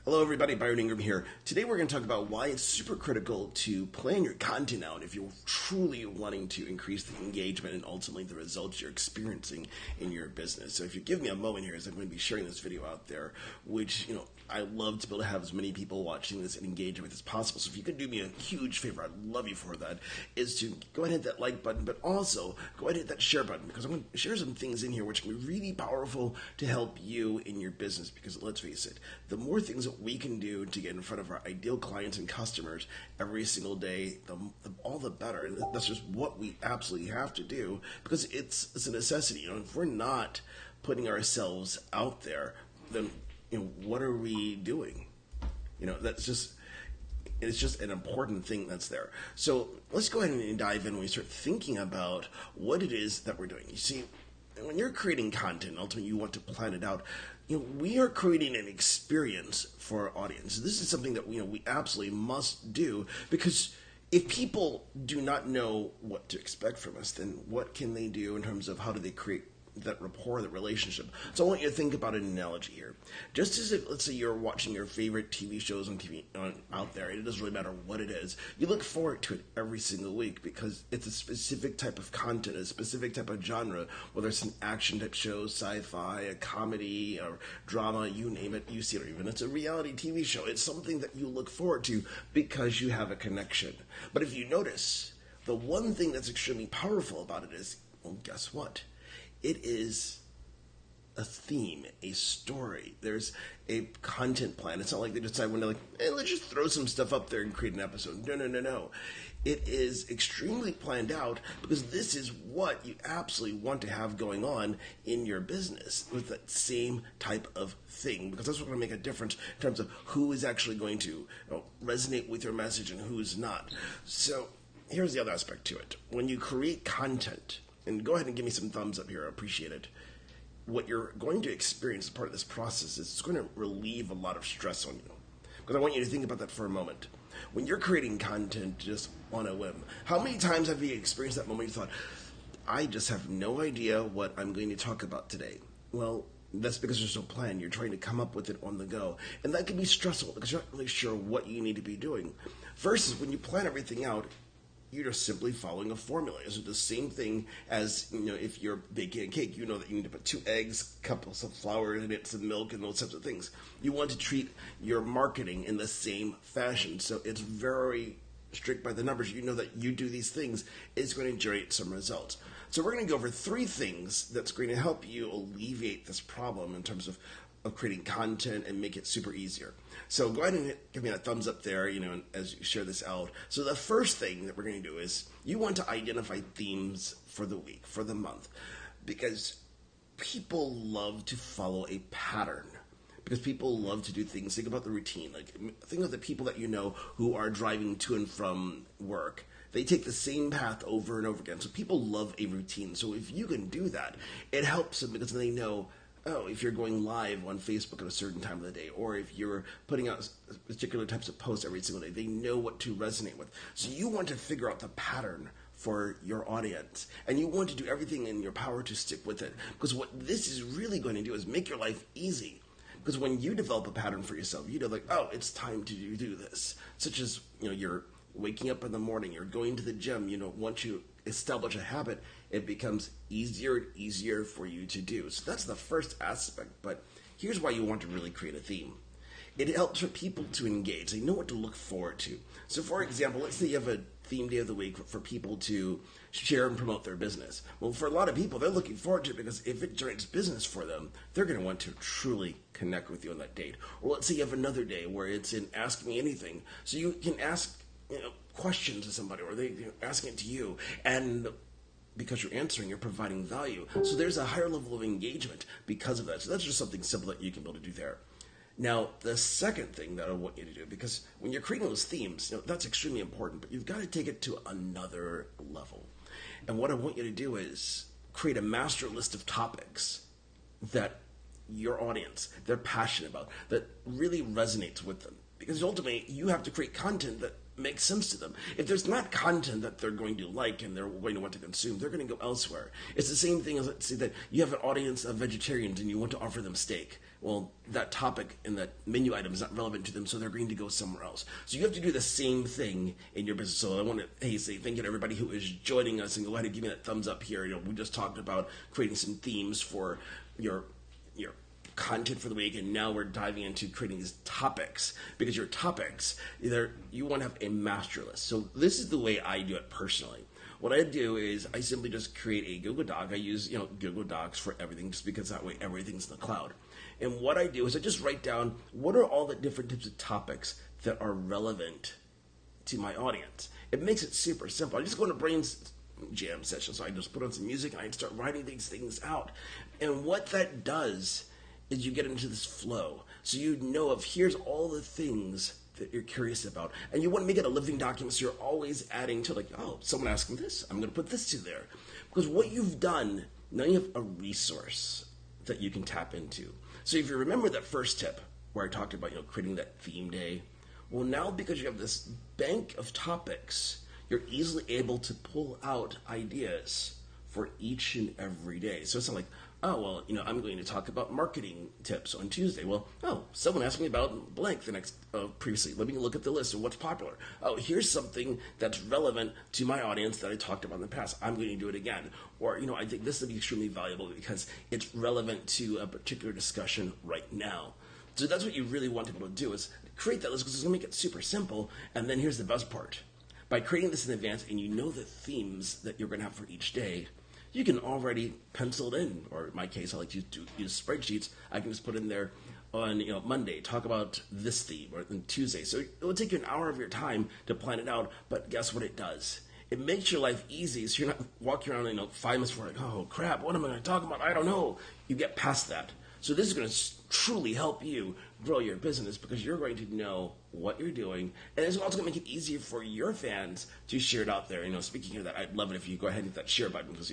Hello everybody, Byron Ingram here. Today we're going to talk about why it's super critical to plan your content out if you're truly wanting to increase the engagement and ultimately the results you're experiencing in your business. So if you give me a moment here, as I'm going to be sharing this video out there, which, I love to be able to have as many people watching this and engaging with as possible. So if you could do me a huge favor, I'd love you for that, is to go ahead and hit that like button, but also go ahead and hit that share button, because I'm going to share some things in here which can be really powerful to help you in your business. Because let's face it, the more things that we can do to get in front of our ideal clients and customers every single day, all the better. That's just what we absolutely have to do, because it's a necessity. If we're not putting ourselves out there, then what are we doing? It's just an important thing that's there. So let's go ahead and dive in when we start thinking about what it is that we're doing. You see, when you're creating content, ultimately you want to plan it out. We are creating an experience for our audience. This is something that we absolutely must do, because if people do not know what to expect from us, then what can they do in terms of how do they create that rapport, that relationship? So I want you to think about an analogy here. Just as if, let's say, you're watching your favorite TV shows on TV out there, and it doesn't really matter what it is, you look forward to it every single week because it's a specific type of content, a specific type of genre, whether it's an action type show, sci-fi, a comedy, or drama, you name it, you see it, or even it's a reality TV show. It's something that you look forward to because you have a connection. But if you notice, the one thing that's extremely powerful about it is, well, guess what? It is a theme, a story. There's a content plan. It's not like they decide one day, let's just throw some stuff up there and create an episode. No. It is extremely planned out, because this is what you absolutely want to have going on in your business with that same type of thing, because that's what's going to make a difference in terms of who is actually going to resonate with your message and who's not. So here's the other aspect to it. When you create content, and go ahead and give me some thumbs up here, I appreciate it. What you're going to experience as part of this process is it's going to relieve a lot of stress on you. Because I want you to think about that for a moment. When you're creating content just on a whim, how many times have you experienced that moment you thought, I just have no idea what I'm going to talk about today? Well, that's because there's no plan. You're trying to come up with it on the go. And that can be stressful because you're not really sure what you need to be doing. Versus when you plan everything out, you're just simply following a formula. It's the same thing as, if you're baking a cake, you know that you need to put 2 eggs, couples of flour in it, some milk, and those types of things. You want to treat your marketing in the same fashion. So it's very strict by the numbers. You know that you do these things, it's going to generate some results. So we're going to go over 3 things that's going to help you alleviate this problem in terms of creating content and make it super easier. So go ahead and give me a thumbs up there, as you share this out. So the first thing that we're going to do is you want to identify themes for the week, for the month, because people love to follow a pattern. Because people love to do things. Think about the routine. Think of the people that you know who are driving to and from work. They take the same path over and over again. So people love a routine. So if you can do that, it helps them, because they know, if you're going live on Facebook at a certain time of the day, or if you're putting out particular types of posts every single day, they know what to resonate with. So you want to figure out the pattern for your audience, and you want to do everything in your power to stick with it, because what this is really going to do is make your life easy. Because when you develop a pattern for yourself, you know, it's time to do this. Such as, you're waking up in the morning, you're going to the gym, once you establish a habit, it becomes easier and easier for you to do. So that's the first aspect, but here's why you want to really create a theme. It helps for people to engage. They know what to look forward to. So for example, let's say you have a theme day of the week for people to share and promote their business. Well, for a lot of people, they're looking forward to it because if it generates business for them, they're going to want to truly connect with you on that date. Or let's say you have another day where it's in Ask Me Anything. So you can ask questions to somebody, or they asking it to you, and because you're answering, you're providing value. So there's a higher level of engagement because of that. So that's just something simple that you can be able to do there. Now, the second thing that I want you to do, because when you're creating those themes, that's extremely important, but you've got to take it to another level. And what I want you to do is create a master list of topics that your audience, they're passionate about, that really resonates with them. Because ultimately, you have to create content that makes sense to them. If there's not content that they're going to like and they're going to want to consume, they're going to go elsewhere. It's the same thing as, let's say that you have an audience of vegetarians and you want to offer them steak. well, that topic and that menu item is not relevant to them, so they're going to go somewhere else. So you have to do the same thing in your business. So I want to say thank you to everybody who is joining us, and go ahead and give me that thumbs up here. We just talked about creating some themes for your content for the week, and now we're diving into creating these topics, because your topics, either you want to have a master list. So this is the way I do it personally. What I do is I simply just create a Google Doc. I use Google Docs for everything, just because that way everything's in the cloud. And what I do is I just write down what are all the different types of topics that are relevant to my audience. It makes it super simple. I just go into brain jam session, so I just put on some music and I start writing these things out. And what that does is you get into this flow. So you know of here's all the things that you're curious about. And you want to make it a living document, so you're always adding to, like, oh, someone asking this, I'm going to put this to there. Because what you've done, now you have a resource that you can tap into. So if you remember that first tip where I talked about, creating that theme day, well, now because you have this bank of topics, you're easily able to pull out ideas for each and every day. So it's not like, oh, well, I'm going to talk about marketing tips on Tuesday. Well, oh, someone asked me about blank the next previously. Let me look at the list of what's popular. Oh, here's something that's relevant to my audience that I talked about in the past. I'm going to do it again. Or, I think this would be extremely valuable because it's relevant to a particular discussion right now. So that's what you really want people to do, is create that list, because it's going to make it super simple. And then here's the best part. By creating this in advance, and you know the themes that you're going to have for each day, you can already pencil it in. Or in my case, I like to use spreadsheets. I can just put in there on Monday, talk about this theme, or on Tuesday. So it will take you an hour of your time to plan it out, but guess what it does? It makes your life easy, so you're not walking around 5 minutes before, like, oh crap, what am I going to talk about? I don't know. You get past that. So this is going to truly help you grow your business, because you're going to know what you're doing, and it's also going to make it easier for your fans to share it out there. Speaking of that, I'd love it if you go ahead and hit that share button, because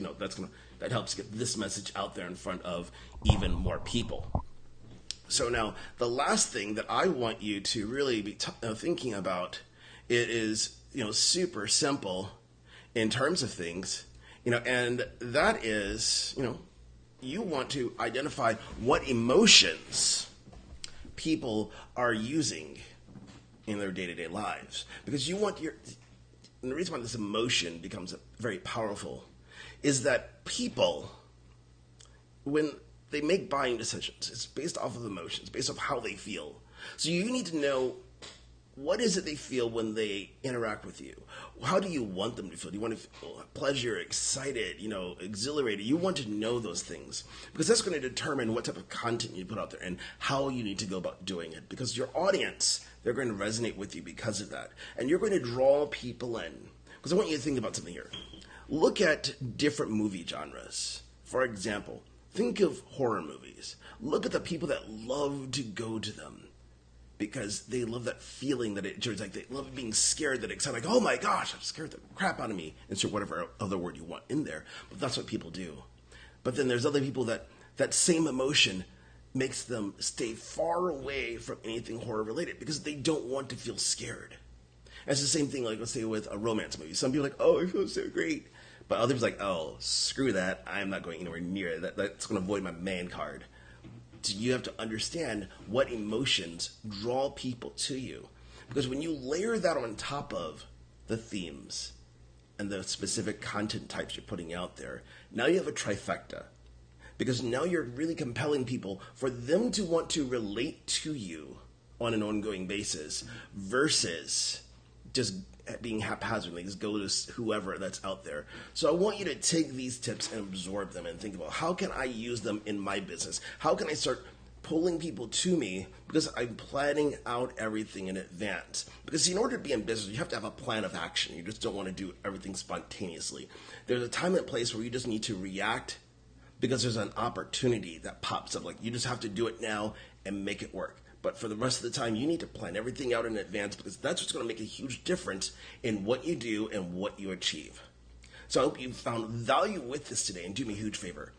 that helps get this message out there in front of even more people. So now the last thing that I want you to really be thinking about, it is super simple in terms of things, and that is you want to identify what emotions people are using in their day-to-day lives. Because you want and the reason why this emotion becomes very powerful is that people, when they make buying decisions, it's based off of emotions, based off how they feel. So you need to know, what is it they feel when they interact with you? How do you want them to feel? Do you want to feel pleasure, excited, exhilarated? You want to know those things, because that's going to determine what type of content you put out there and how you need to go about doing it. Because your audience, they're going to resonate with you because of that. And you're going to draw people in. Because I want you to think about something here. Look at different movie genres. For example, think of horror movies. Look at the people that love to go to them, because they love that feeling that it's like they love being scared, that excited, like, oh my gosh, that scared the crap out of me. Insert whatever other word you want in there. But that's what people do. But then there's other people that same emotion makes them stay far away from anything horror related, because they don't want to feel scared. It's the same thing, like, let's say with a romance movie. Some people are like, oh, it feels so great. But others are like, oh, screw that. I'm not going anywhere near it. That's going to avoid my man card. So you have to understand what emotions draw people to you. Because when you layer that on top of the themes and the specific content types you're putting out there, now you have a trifecta. Because now you're really compelling people for them to want to relate to you on an ongoing basis, versus just being haphazard, like just go to whoever that's out there. So I want you to take these tips and absorb them and think about, how can I use them in my business? How can I start pulling people to me, because I'm planning out everything in advance. Because in order to be in business, you have to have a plan of action. You just don't want to do everything spontaneously. There's a time and place where you just need to react, because there's an opportunity that pops up. Like, you just have to do it now and make it work. But for the rest of the time, you need to plan everything out in advance, because that's what's going to make a huge difference in what you do and what you achieve. So I hope you found value with this today, and do me a huge favor.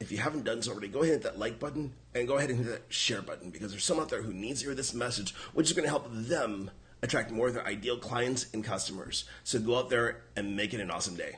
If you haven't done so already, go ahead and hit that like button, and go ahead and hit that share button, because there's someone out there who needs to hear this message, which is going to help them attract more of their ideal clients and customers. So go out there and make it an awesome day.